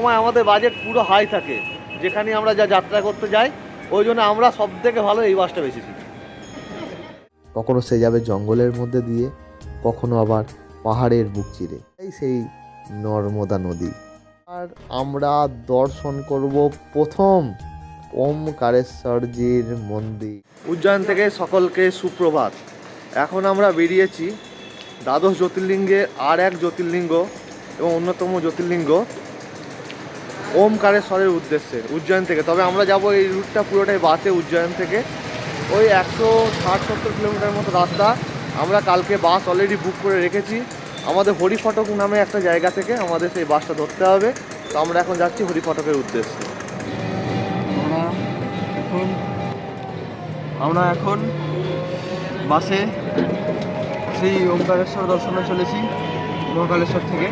সময় আমাদের বাজেট পুরো হাই থাকে, যেখানে আমরা যা যাত্রা করতে যাই, ওই জন্য আমরা সব থেকে ভালো এই বাসটা বেশিছি। কখনো সে যাবে জঙ্গলের মধ্যে দিয়ে, কখনো আবার পাহাড়ের বুক চিরে, সেই নর্মদা নদী। আর আমরা দর্শন করব প্রথম ওমকারেশ্বরজির মন্দির। উজ্জয়ন থেকে সকলকে সুপ্রভাত। এখন আমরা বেরিয়েছি দ্বাদশ জ্যোতির্লিঙ্গে আর এক জ্যোতির্লিঙ্গ এবং অন্যতম জ্যোতির্লিঙ্গ ওমকারেশ্বরের উদ্দেশ্যে উজ্জয়ন থেকে। তবে আমরা যাব এই রুটটা পুরোটাই বাসে, উজ্জয়ন থেকে ওই 160-70 কিলোমিটার মতো রাস্তা। আমরা কালকে বাস অলরেডি বুক করে রেখেছি আমাদের হরিফটক নামে একটা জায়গা থেকে। আমাদের সেই বাসটা ধরতে হবে, তো আমরা এখন যাচ্ছি হরিফটকের উদ্দেশ্যে। আমরা এখন বাসে সেই ওমকারেশ্বর দর্শনে চলেছি। মহাকালেশ্বর থেকে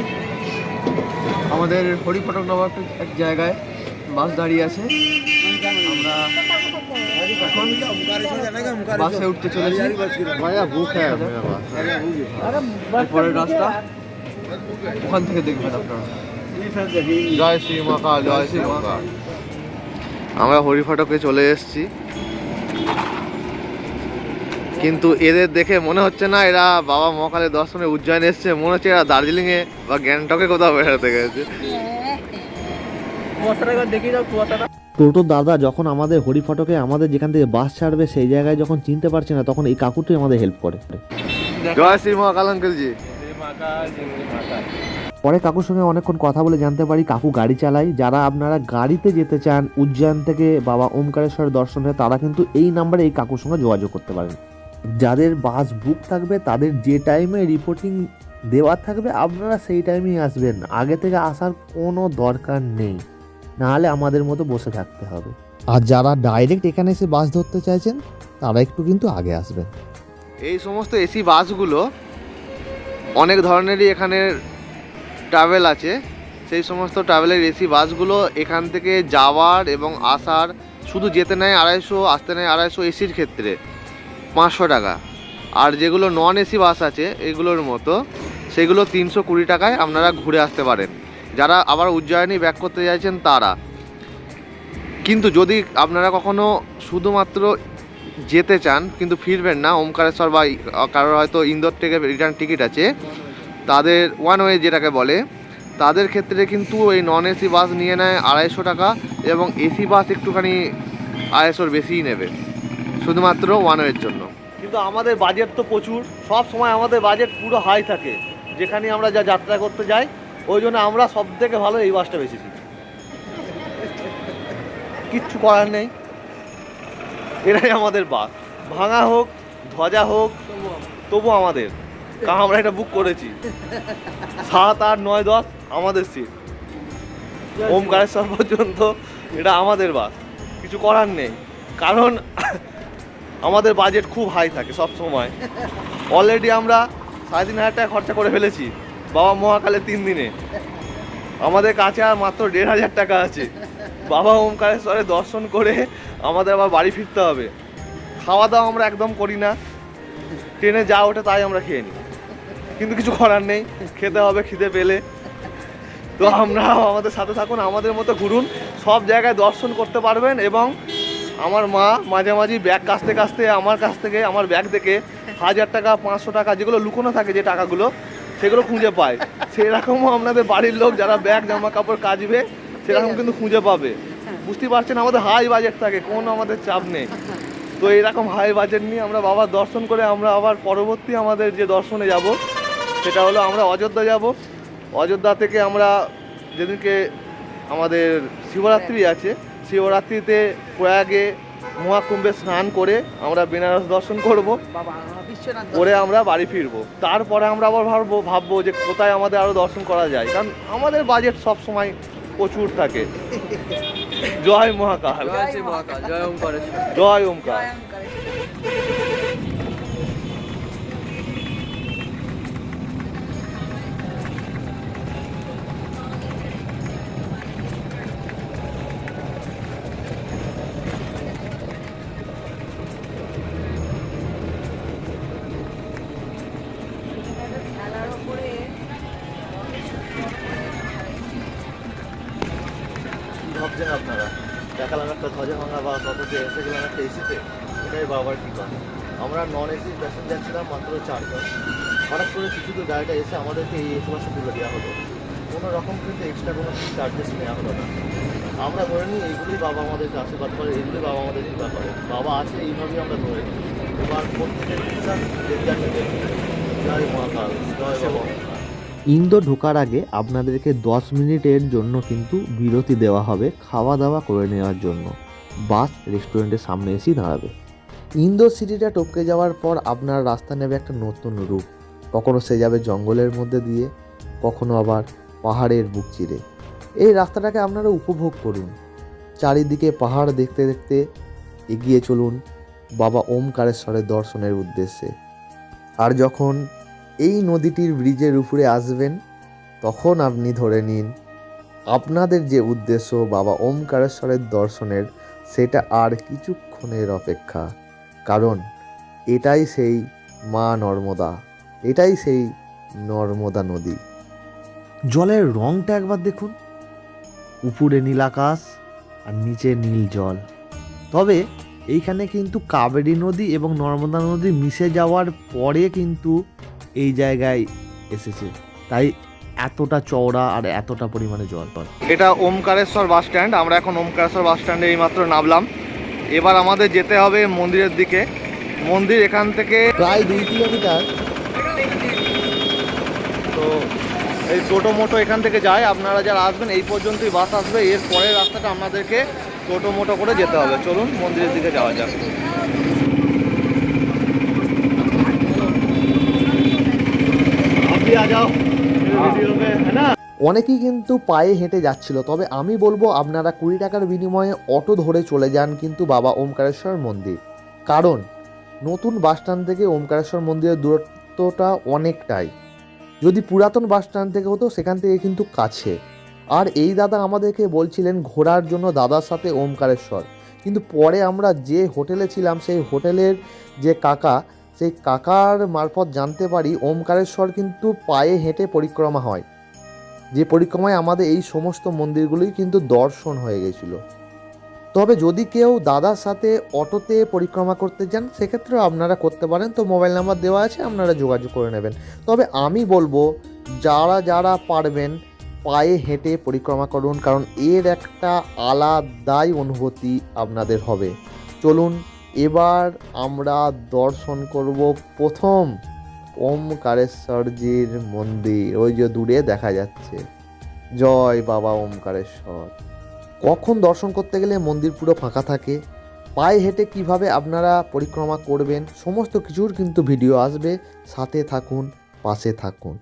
আমাদের হরিফটক নামক এক জায়গায় বাস দাঁড়িয়ে আছে। আমরা এখন বাসে উঠতে চলেছি। পরের রাস্তা ওখান থেকে দেখবেন আপনারা। জয় শ্রী মহাকাল, জয় শ্রী মহাকাল। আমরা হরিফটকে চলে এসেছি, কিন্তু এদের দেখে মনে হচ্ছে না এরা বাবা মহাকালের দর্শনে উজ্জয়ন এসছে। মনে হচ্ছে এরা দার্জিলিংয়ে বা গ্যাংটকে কোথাও বেড়াতে গেছে। টোটো দাদা যখন আমাদের হরিফটকে আমাদের যেখান থেকে বাস ছাড়বে সেই জায়গায় যখন চিনতে পারছে না, তখন এই কাকুটি আমাদের হেল্প করে। জয় শ্রী মহাকাল আঙ্কেলজি। পরে কাকুর সঙ্গে অনেকক্ষণ কথা বলে জানতে পারি কাকু গাড়ি চালায়। যারা আপনারা গাড়িতে যেতে চান উজ্জয়ন থেকে বাবা ওমকারেশ্বর দর্শনে, তারা কিন্তু এই নাম্বারে এই কাকুর সঙ্গে যোগাযোগ করতে পারেন। যাদের বাস বুক থাকবে তাদের যে টাইমে রিপোর্টিং দেওয়া থাকবে আপনারা সেই টাইমেই আসবেন, আগে থেকে আসার কোনো দরকার নেই, নাহলে আমাদের মতো বসে থাকতে হবে। আর যারা ডাইরেক্ট এখানে এসে বাস ধরতে চাইছেন তারা একটু কিন্তু আগে আসবেন। এই সমস্ত এসি বাসগুলো অনেক ধরনেরই এখানে ট্রাভেল আছে। সেই সমস্ত ট্রাভেলের এসি বাসগুলো এখান থেকে যাওয়ার এবং আসার শুধু যেতে নেয় 250, আসতে নেয় 250 এসির ক্ষেত্রে 500 টাকা। আর যেগুলো নন এসি বাস আছে এগুলোর মতো, সেগুলো 320 টাকায় আপনারা ঘুরে আসতে পারেন, যারা আবার উজ্জয়িনী ব্যাক করতে চাইছেন তারা। কিন্তু যদি আপনারা কখনো শুধুমাত্র যেতে চান কিন্তু ফিরবেন না, ওমকারেশ্বর বা কারোর হয়তো ইন্দোর থেকে রিটার্ন টিকিট আছে, তাদের ওয়ান ওয়ে যেটাকে বলে, তাদের ক্ষেত্রে কিন্তু এই নন এসি বাস নিয়ে নেয় 250 টাকা এবং এসি বাস একটুখানি 250 বেশিই নেবে, শুধুমাত্র ওয়ান ওয়ের জন্য। কিন্তু আমাদের বাজেট তো প্রচুর, সব সময় আমাদের বাজেট পুরো হাই থাকে, যেখানে আমরা যা যাত্রা করতে যাই, ওই জন্য আমরা সব থেকে ভালো এই বাসটা বেশিছি। কিচ্ছু করার নেই, এটাই আমাদের বাস। ভাঙা হোক ধ্বজা হোক তবু আমাদের, কারণ আমরা এটা বুক করেছি। 7, 8, 9, 10 আমাদের সিট, ওমকারেশ্বর পর্যন্ত এটা আমাদের বাস। কিছু করার নেই, কারণ আমাদের বাজেট খুব হাই থাকে সব সময়। অলরেডি আমরা 3,500 টাকা খরচা করে ফেলেছি বাবা মহাকালে 3 দিনে। আমাদের কাছে আর মাত্র 1,500 টাকা আছে। বাবা ওমকারেশ্বরে দর্শন করে আমাদের আবার বাড়ি ফিরতে হবে। খাওয়া দাওয়া আমরা একদম করি না, ট্রেনে যা ওঠে তাই আমরা খেয়ে নিই, কিন্তু কিছু করার নেই, খেতে হবে খিদে পেলে। তো আমরা আমাদের সাথে থাকুন, আমাদের মতো ঘুরুন, সব জায়গায় দর্শন করতে পারবেন। এবং আমার মা মাঝে মাঝে ব্যাগ কাছতে কাছতে আমার কাছ থেকে, আমার ব্যাগ থেকে 1000 টাকা 500 টাকা যেগুলো লুকোনো থাকে, যে টাকাগুলো, সেগুলো খুঁজে পায়। সেরকমও আপনাদের বাড়ির লোক যারা ব্যাগ জামা কাপড় কাচবে সেরকম কিন্তু খুঁজে পাবে। বুঝতে পারছেন, আমাদের হাই বাজেট থাকে, কোনো আমাদের চাপ নেই। তো এরকম হাই বাজেট নিয়ে আমরা বাবার দর্শন করে আমরা আবার পরবর্তী আমাদের যে দর্শনে যাব সেটা হলো আমরা অযোধ্যা যাব। অযোধ্যা থেকে আমরা যেদিনকে আমাদের শিবরাত্রি আছে, শিবরাত্রিতে প্রয়াগে মহাকুম্ভে স্নান করে আমরা বেনারস দর্শন করব, করে আমরা বাড়ি ফিরবো। তারপরে আমরা আবার ভাববো যে কোথায় আমাদের আরও দর্শন করা যায়, কারণ আমাদের বাজেট সব সময় প্রচুর থাকে। জয় মহাকাল, জয় ওমকারেশ্বর, জয় ওমকার। ভাবছেন আপনারা, দেখালাম একটা ধ্বজা ভাঙা বাস, অথচ এসে গেলাম একটা এসিতে, এটাই বাবার কৃপা। আমরা নন এসি প্যাসেঞ্জার ছিলাম মাত্র 4 জন। হঠাৎ করে কিছু তো গাড়িটা এসে আমাদেরকে এই এসি বাসে তুলে দেওয়া হলো, কোনো রকম কিন্তু এক্সট্রা কোনো চার্জেস নেওয়া হলো না। আমরা ধরে নিই এইগুলোই বাবা আমাদেরকে আশীর্বাদ করে, এইগুলোই বাবা আমাদের কৃপা করে, বাবা আছে এইভাবেই আমরা ধরে নিই। এবার প্রত্যেকের বিশ্বাস জয় মহাকাল, জয় বাবা। ইন্দোর ঢোকার আগে আপনাদেরকে 10 মিনিটের জন্য কিন্তু বিরতি দেওয়া হবে খাওয়া দাওয়া করে নেওয়ার জন্য। বাস রেস্টুরেন্টের সামনে এসেই দাঁড়াবে। ইন্দোর সিটিটা টপকে যাওয়ার পর আপনার রাস্তা নেবে একটা নতুন রূপ। কখনো সে যাবে জঙ্গলের মধ্যে দিয়ে, কখনো আবার পাহাড়ের বুক চিরে। এই রাস্তাটাকে আপনারা উপভোগ করুন। চারিদিকে পাহাড় দেখতে দেখতে এগিয়ে চলুন বাবা ওমকারেশ্বরের দর্শনের উদ্দেশ্যে। আর যখন এই নদীটির ব্রিজের উপরে আসবেন, তখন আপনি ধরে নিন আপনাদের যে উদ্দেশ্য বাবা ওমকারেশ্বরের দর্শনের, সেটা আর কিছুক্ষণের অপেক্ষা। কারণ এটাই সেই মা নর্মদা, এটাই সেই নর্মদা নদী। জলের রংটা একবার দেখুন, উপরে নীল আকাশ আর নিচে নীল জল। তবে এইখানে কিন্তু কাবেরী নদী এবং নর্মদা নদী মিশে যাওয়ার পরে কিন্তু এই জায়গায় এসেছে, তাই এতটা চওড়া আর এতটা পরিমাণে জল। এটা ওমকারেশ্বর বাস স্ট্যান্ড। আমরা এখন ওমকারেশ্বর বাস স্ট্যান্ডে এইমাত্র নামলাম। এবার আমাদের যেতে হবে মন্দিরের দিকে। মন্দির এখান থেকে প্রায় 2 কিলোমিটার। তো এই টোটো মোটো এখান থেকে যায়। আপনারা যারা আসবেন এই পর্যন্তই বাস আসবে, এর পরের রাস্তাটা আপনাদেরকে টোটো মোটো করে যেতে হবে। চলুন মন্দিরের দিকে যাওয়া যাক। আপনি আ যাও, অনেকেই কিন্তু পায়ে হেঁটে যাচ্ছিল, তবে আমি বলবো আপনারা 20 টাকার বিনিময়ে অটো ধরে চলে যান কিন্তু বাবা ওমকারেশ্বর মন্দির। কারণ নতুন বাস স্ট্যান্ড থেকে ওমকারেশ্বর মন্দিরের দূরত্বটা অনেকটাই। যদি পুরাতন বাস স্ট্যান্ড থেকে হতো সেখান থেকে কিন্তু কাছে। আর এই দাদা আমাদেরকে বলছিলেন ঘোরার জন্য দাদার সাথে ওমকারেশ্বর, কিন্তু পরে আমরা যে হোটেলে ছিলাম সেই হোটেলের যে কাকা, সেই কাকার মারফত জানতে পারি ওমকারেশ্বর কিন্তু পায়ে হেঁটে পরিক্রমা হয়, যে পরিক্রমায় আমাদের এই সমস্ত মন্দিরগুলোই কিন্তু দর্শন হয়ে গেছিল। তবে যদি কেউ দাদার সাথে অটোতে পরিক্রমা করতে চান সেক্ষেত্রেও আপনারা করতে পারেন, তো মোবাইল নাম্বার দেওয়া আছে, আপনারা যোগাযোগ করে নেবেন। তবে আমি বলবো যারা যারা পারবেন পায়ে হেঁটে পরিক্রমা করুন, কারণ এর একটা আলাদাই অনুভূতি আপনাদের হবে। চলুন এবার আমরা দর্শন করব প্রথম ওমকারেশ্বরজির মন্দির। ওই যে দূরে দেখা যাচ্ছে, জয় বাবা ওমকারেশ্বর। কখন দর্শন করতে গেলে মন্দির পুরো ফাঁকা থাকে, পায়ে হেঁটে কিভাবে আপনারা পরিক্রমা করবেন, সমস্ত কিছুর কিন্তু ভিডিও আসবে। সাথে থাকুন, পাশে থাকুন।